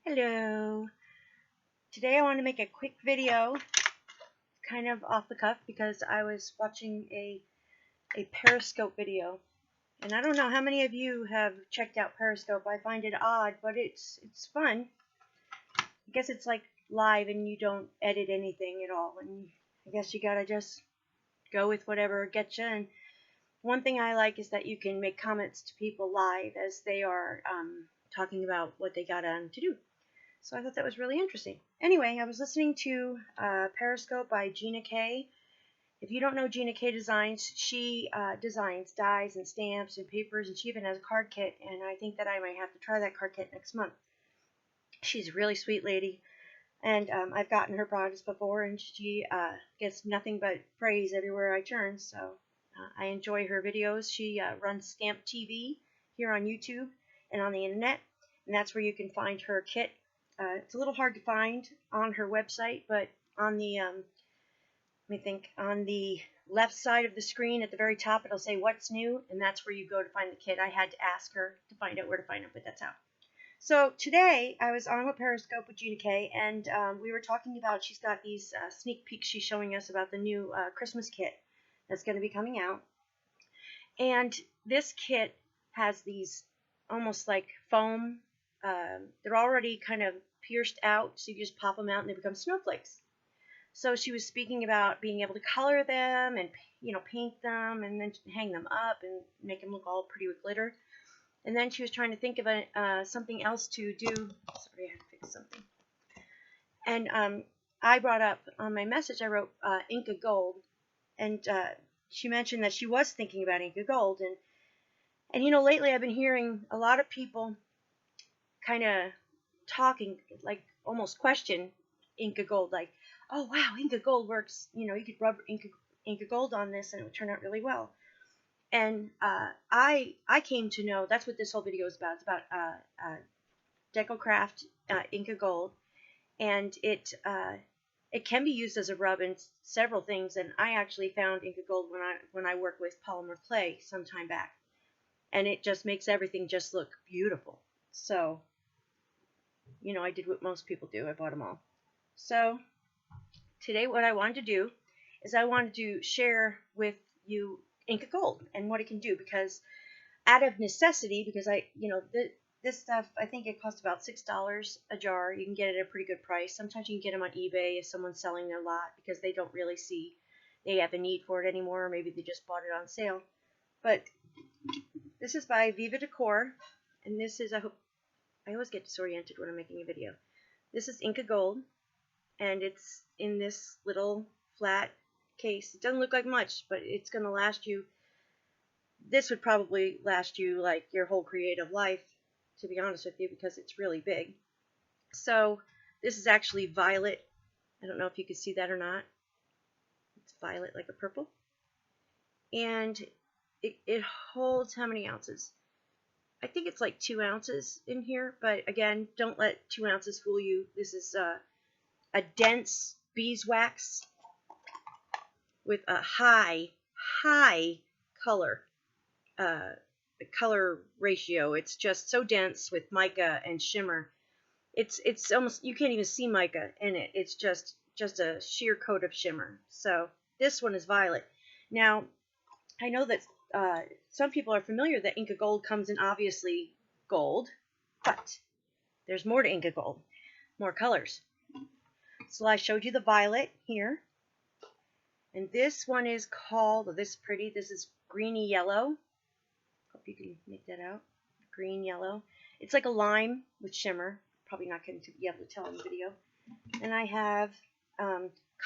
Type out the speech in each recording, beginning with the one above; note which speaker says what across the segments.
Speaker 1: Hello. Today I want to make a quick video, kind of off the cuff, because I was watching a Periscope video. And I don't know how many of you have checked out Periscope. I find it odd, but it's fun. I guess it's like live and you don't edit anything at all. And I guess you gotta just go with whatever gets you. And one thing I like is that you can make comments to people live as they are talking about what they got on to do. So I thought that was really interesting. Anyway, I was listening to Periscope by Gina K. If you don't know Gina K Designs, she designs dies and stamps and papers, and she even has a card kit, and I think that I might have to try that card kit next month. She's a really sweet lady, and I've gotten her products before, and she gets nothing but praise everywhere I turn, so I enjoy her videos. She runs Stamp TV here on YouTube and on the internet, and that's where you can find her kit. It's a little hard to find on her website, but on the on the left side of the screen at the very top, it'll say what's new, and that's where you go to find the kit. I had to ask her to find out where to find it, but that's how. So today I was on with Periscope with Gina K, and we were talking about, she's got these sneak peeks she's showing us about the new Christmas kit that's going to be coming out. And this kit has these almost like foam, they're already kind of pierced out, so you just pop them out and they become snowflakes. So she was speaking about being able to color them and paint them and then hang them up and make them look all pretty with glitter. And then she was trying to think of something else to do. Sorry, I had to fix something. And I brought up on my message, I wrote Inka Gold, and she mentioned that she was thinking about Inka Gold. And lately I've been hearing a lot of people kind of talking, like almost question Inka Gold, like, oh wow, Inka Gold works, you could rub Inka Gold on this and it would turn out really well. And I came to know that's what this whole video is about. It's about Decor Inka Gold, and it can be used as a rub in several things. And I actually found Inka Gold when I worked with polymer clay some time back, and it just makes everything just look beautiful. So I did what most people do. I bought them all. So today what I wanted to do is I wanted to share with you Inka Gold and what it can do, because out of necessity, because this stuff, I think it costs about $6 a jar. You can get it at a pretty good price. Sometimes you can get them on eBay if someone's selling their lot, because they don't really see they have a need for it anymore, or maybe they just bought it on sale. But this is by Viva Decor, and this is, I always get disoriented when I'm making a video. This is Inka Gold, and it's in this little flat case. It doesn't look like much, but it's going to last you. This would probably last you like your whole creative life, to be honest with you, because it's really big. So this is actually violet. I don't know if you can see that or not. It's violet, like a purple. And it holds how many ounces? I think it's like 2 ounces in here, but again, don't let 2 ounces fool you. This is a dense beeswax with a high color ratio. It's just so dense with mica and shimmer. It's almost, you can't even see mica in it. It's just a sheer coat of shimmer. So this one is violet. Now I know that some people are familiar that Inka Gold comes in obviously gold, but there's more to Inka Gold, more colors. So I showed you the violet here, and this one is called, this is pretty, this is greeny yellow. Hope you can make that out. Green yellow. It's like a lime with shimmer. Probably not going to be able to tell in the video. And I have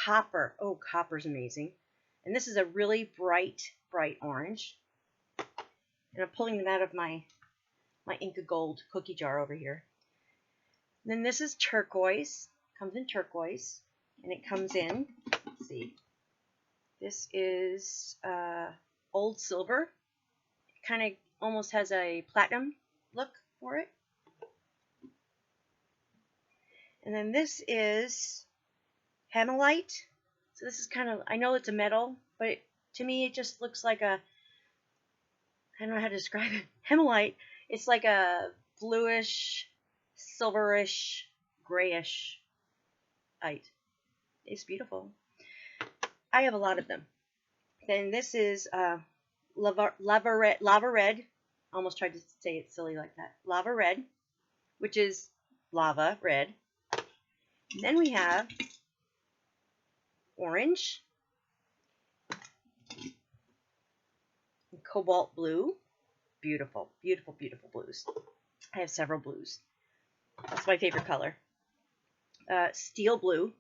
Speaker 1: copper. Oh, copper's amazing. And this is a really bright orange. And I'm pulling them out of my Inka Gold cookie jar over here. And then this is turquoise. Comes in turquoise, and it comes in, let's see, this is old silver. It kind of almost has a platinum look for it. And then this is hemolite. So this is kind of, I know it's a metal, but to me it just looks like a, I don't know how to describe it. Hemolite, it's like a bluish, silverish grayish light. It's beautiful. I have a lot of them. Then this is lava red. Almost tried to say it silly like that. Lava red, which is lava red. And then we have orange, and cobalt blue. Beautiful, beautiful, beautiful blues. I have several blues. That's my favorite color. Steel blue.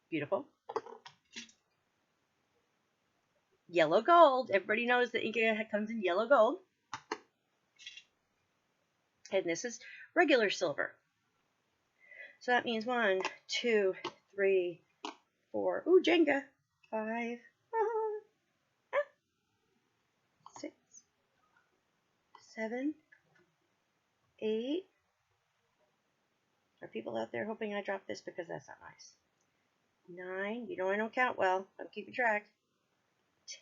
Speaker 1: Beautiful. Yellow gold. Everybody knows that Inka comes in yellow gold. And this is regular silver. So that means 1, 2, 3, 4. Ooh, Jenga. 5, 6, 7, 8. Are people out there hoping I drop this because that's not nice? 9. You know I don't count well. I'm keeping track.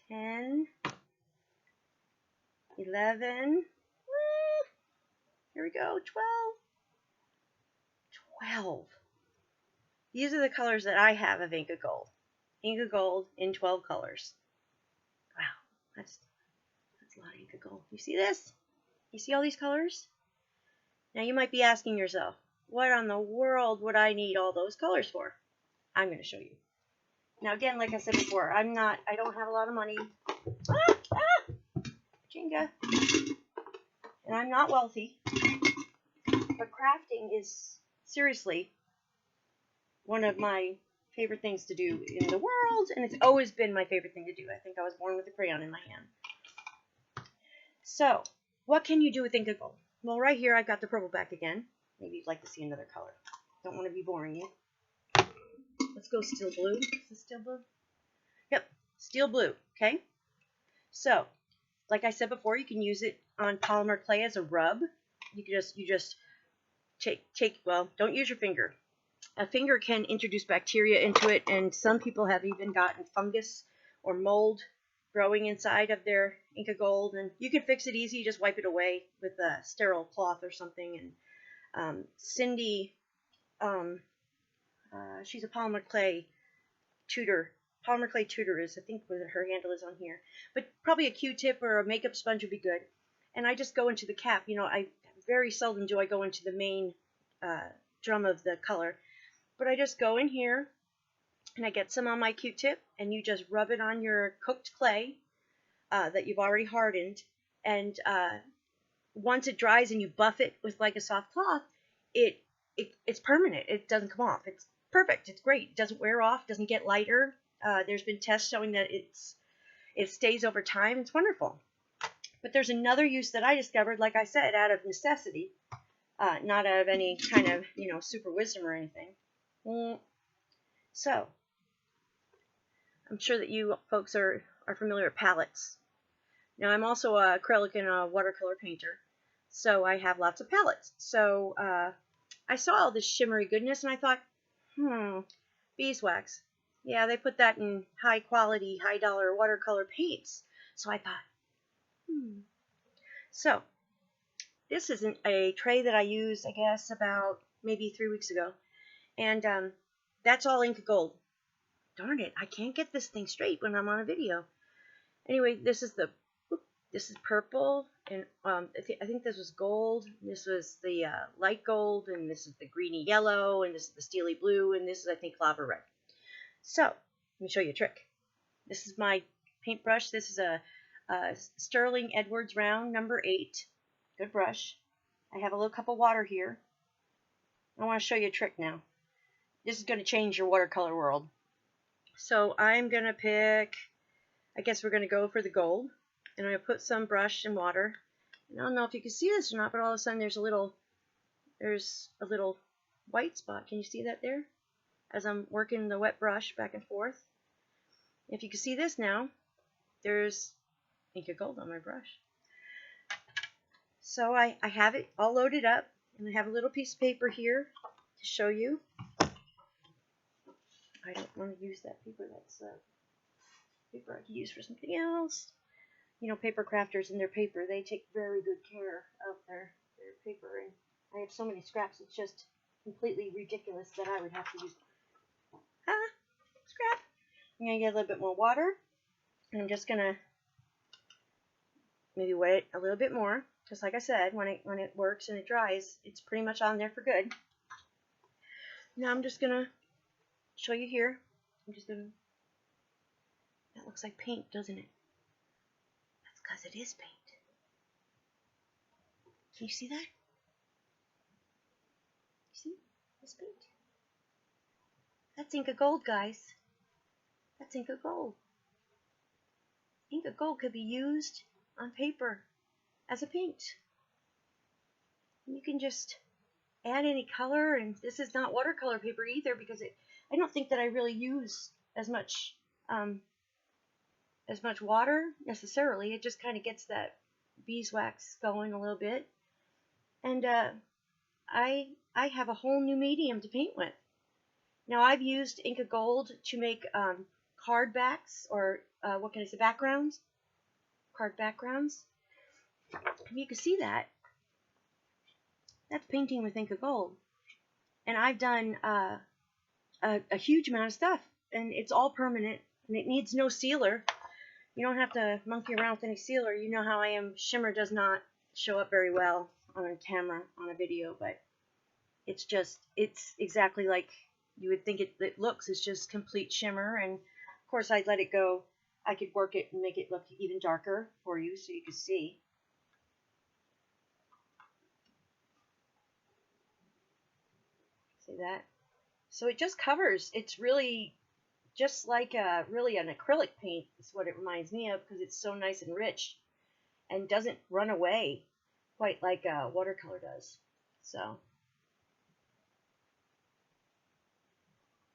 Speaker 1: 10, 11. Here we go. 12. These are the colors that I have of Inka Gold. Inka Gold in 12 colors. Wow, that's a lot of Inka Gold. You see this? You see all these colors? Now you might be asking yourself, what on the world would I need all those colors for? I'm going to show you. Now again, like I said before, I don't have a lot of money. Jenga. And I'm not wealthy. But crafting is seriously one of my favorite things to do in the world, and it's always been my favorite thing to do. I think I was born with a crayon in my hand. So, what can you do with Inka Gold? Well, right here I've got the purple back again. Maybe you'd like to see another color. Don't want to be boring you. Let's go steel blue. Is this steel blue? Yep, steel blue. Okay. So, like I said before, you can use it on polymer clay as a rub. You just take. Well, don't use your finger. A finger can introduce bacteria into it, and some people have even gotten fungus or mold growing inside of their Inka Gold, and you can fix it easy. You just wipe it away with a sterile cloth or something. And Cindy, she's a polymer clay tutor. Polymer clay tutor is, I think, what her handle is on here. But probably a Q-tip or a makeup sponge would be good. And I just go into the cap. You know, I very seldom do I go into the main drum of the color. But I just go in here, and I get some on my Q-tip, and you just rub it on your cooked clay that you've already hardened. And once it dries and you buff it with like a soft cloth, it's permanent. It doesn't come off. It's perfect. It's great. It doesn't wear off. Doesn't get lighter. There's been tests showing that it stays over time. It's wonderful. But there's another use that I discovered, like I said, out of necessity, not out of any kind of super wisdom or anything. So, I'm sure that you folks are familiar with palettes. Now, I'm also an acrylic and a watercolor painter, so I have lots of palettes. So, I saw all this shimmery goodness, and I thought, beeswax. Yeah, they put that in high quality, high dollar watercolor paints. So I thought, So, this is a tray that I used, I guess, about maybe 3 weeks ago. And that's all Inka Gold. Darn it, I can't get this thing straight when I'm on a video. Anyway, this is purple, and I think this was gold. This was the light gold, and this is the greeny yellow, and this is the steely blue, and this is, I think, lava red. So, let me show you a trick. This is my paintbrush. This is a Sterling Edwards round number 8. Good brush. I have a little cup of water here. I want to show you a trick now. This is going to change your watercolor world. So I'm going to pick, I guess we're going to go for the gold. And I'm going to put some brush and water. And I don't know if you can see this or not, but all of a sudden there's a little white spot. Can you see that there? As I'm working the wet brush back and forth. If you can see this now, there's Inka Gold on my brush. So I have it all loaded up, and I have a little piece of paper here to show you. I don't want to use that paper. That's paper I can use for something else. You know, paper crafters and their paper, they take very good care of their paper. And I have so many scraps, it's just completely ridiculous that I would have to use scrap. I'm going to get a little bit more water, and I'm just going to maybe wet it a little bit more, because like I said, when it works and it dries, it's pretty much on there for good. Now I'm just going to show you here. I'm just going to, that looks like paint, doesn't it? That's because it is paint. Can you see that? See? It's paint. That's Inka Gold, guys. That's Inka Gold. Inka Gold could be used on paper as a paint. You can just add any color, and this is not watercolor paper either, because I don't think that I really use as much water necessarily. It just kind of gets that beeswax going a little bit, and I have a whole new medium to paint with. Now I've used Inka Gold to make card backs, or what can I say, backgrounds, card backgrounds. You can see that. That's painting with Inka Gold. And I've done a huge amount of stuff, and it's all permanent, and it needs no sealer. You don't have to monkey around with any sealer. You know how I am. Shimmer does not show up very well on a camera, on a video, but it's exactly like you would think it looks. It's just complete shimmer, and of course I let it go. I could work it and make it look even darker for you so you can see. See that? So it just covers. It's really just like really an acrylic paint is what it reminds me of, because it's so nice and rich and doesn't run away quite like watercolor does. So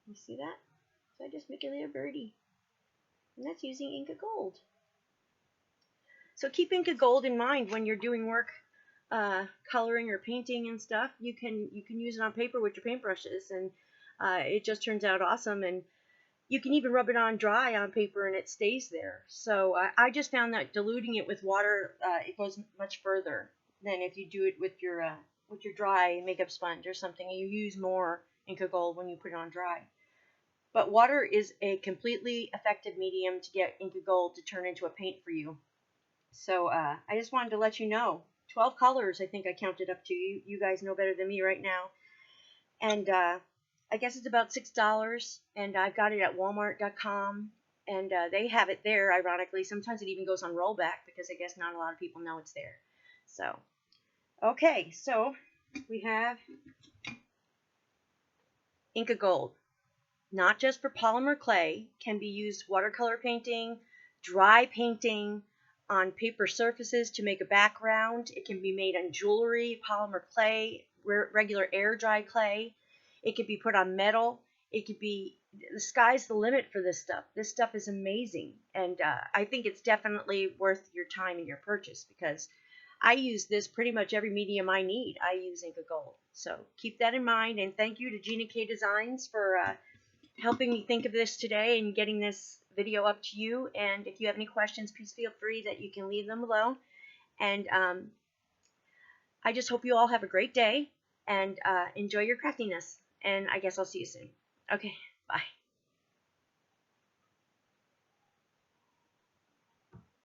Speaker 1: you see that? So I just make a little birdie, and that's using Inka Gold. So keep Inka Gold in mind when you're doing work, coloring or painting and stuff. You can use it on paper with your paintbrushes, and it just turns out awesome. And you can even rub it on dry on paper, and it stays there. So I just found that diluting it with water, it goes much further than if you do it with your dry makeup sponge or something. You use more Inka Gold when you put it on dry. But water is a completely effective medium to get Inka Gold to turn into a paint for you. So I just wanted to let you know. 12 colors, I think I counted up to. You guys know better than me right now. And I guess it's about $6, and I've got it at Walmart.com, and they have it there, ironically. Sometimes it even goes on rollback, because I guess not a lot of people know it's there. So, okay, so we have Inka Gold. Not just for polymer clay, can be used watercolor painting, dry painting, on paper surfaces to make a background. It can be made on jewelry, polymer clay, regular air dry clay. It could be put on metal. It could be, the sky's the limit for this stuff. This stuff is amazing, and I think it's definitely worth your time and your purchase, because I use this pretty much every medium I need. I use Inka Gold. So keep that in mind, and thank you to Gina K Designs for helping me think of this today and getting this video up to you. And if you have any questions, please feel free that you can leave them below. And I just hope you all have a great day, and enjoy your craftiness. And I guess I'll see you soon. Okay, bye.